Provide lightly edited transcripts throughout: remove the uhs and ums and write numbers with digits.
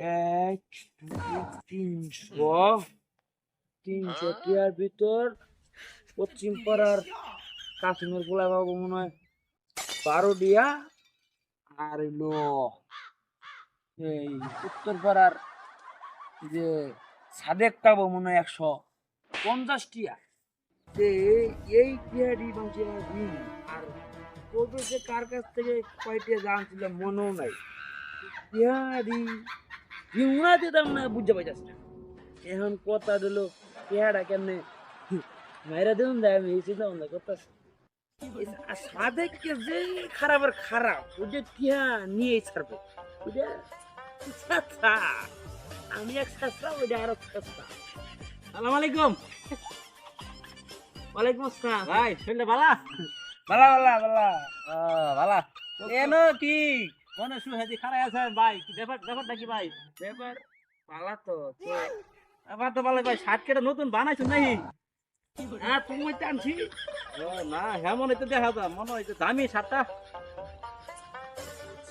এক দুই 300 টিয়ার ভিতর পশ্চিম পাড়ার কাশ্মীর পোলা বাবু মনে হয় 12 টিয়া, আর হইলো এই উত্তর পাড়ার যে সাদেক পাবো মনে হয় 150 টিয়া। এই টিয়ারি বাঁচিয়ে দিন। আর কবে যে কার কাছ থেকে কয়টা জানছিলাম মনেও নাই। টিয়ারি ভিউনা দিতাম না, বুঝতে পাইতাছি না। এখন কথা দিল টিয়াটা কেমনে মাইরা দিন দেয়, আমি এই চিন্তা ভাবনা করতেছি। সাদেককে যে খারাপের খারাপ, ওটা টিয়া নিয়ে ছাড়বে। ওটা ছাত্রা, আমি এক ছাত্রা, ওইটা আরো ছাত্রা। সালাম আলাইকুম। ওয়ালাইকুম আসসালাম। ভাই শুনলে বালা বালা বালা বালা। বালা এনো কি মনে সুহাজি খাড়াই আছে ভাই, কি ব্যাপারটা কি ভাই? ব্যাপার বালা তো আবার তো ভালো ভাই, শার্ট কেটে নতুন বানাইছো নাকি? হ্যাঁ তুমি টানছি। ও না, হ্যাঁ মনে তো দেখা যায়, মনে হইতো দামি শার্টটা।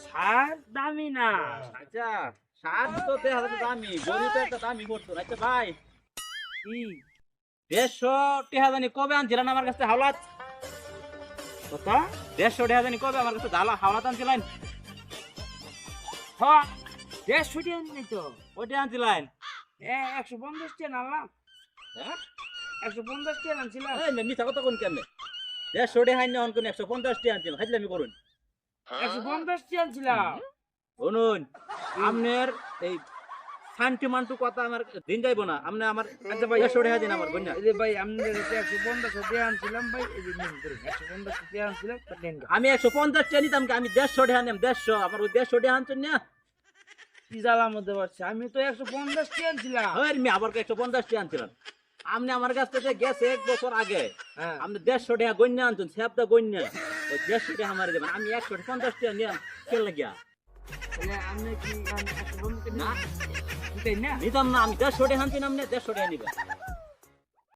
সার দামি না। আচ্ছা শার্ট তো দেখা যাচ্ছে দামি, গরু তো একটা দামি করতো। আচ্ছা ভাই কি 150 টাকা জানি কবে আনছিলেন আমার কাছে হাওলাত? কথা? 150 টাকা জানি কবে আমার কাছে হাওলাত আনছিলেন? হ্যাঁ 150 টাকা নেই তো। ওইটা আনছিলেন? 150 টাকা নাম। হ্যাঁ 150 টাকা আনছিলাম। এই মিথ্যা কথা কোন কেমনে? 150 টাকা আইন অন কোন 150 টাকা আনছিলেন, হাজলামি করুন। 150 টাকা আনছিলাম। শুনুন, আপনার এই শান্তিমান্টু কথা আমার দিন যাইব না। আপনি আমার আচ্ছা ভাই 150 টাকা দিন আমার বন্যা। এই যে ভাই আমাদের 150 টাকা আনছিলাম ভাই, এই যে নিন ধরুন 150 টাকা আনছিলাম নেন। আমি 150 টাকা নিতাম, আমি 150 টাকা নিলাম। 150 আমার ওই 150 টাকা আনছেন না? কি জ্বালার মধ্যে পারছে, আমি তো 150 টাকা আনছিলাম। ওই মি আবার 150 টাকা আনছিলেন। আপনি আমার কাছ থেকে গেছে 1 বছর আগে, হ্যাঁ আপনি 150 টাকা গন্যা আনছেন, সেবটা গন্যা ওই 150 টাকা আমার দেবেন। আমি 150 টাকা নিলাম কে লাগিয়া তাহলে আপনি কি 150 টাকা না নিতেন না? নিতাম না। আমি 150 টাকা আনছি, আপনি 150 টাকা নিবেন।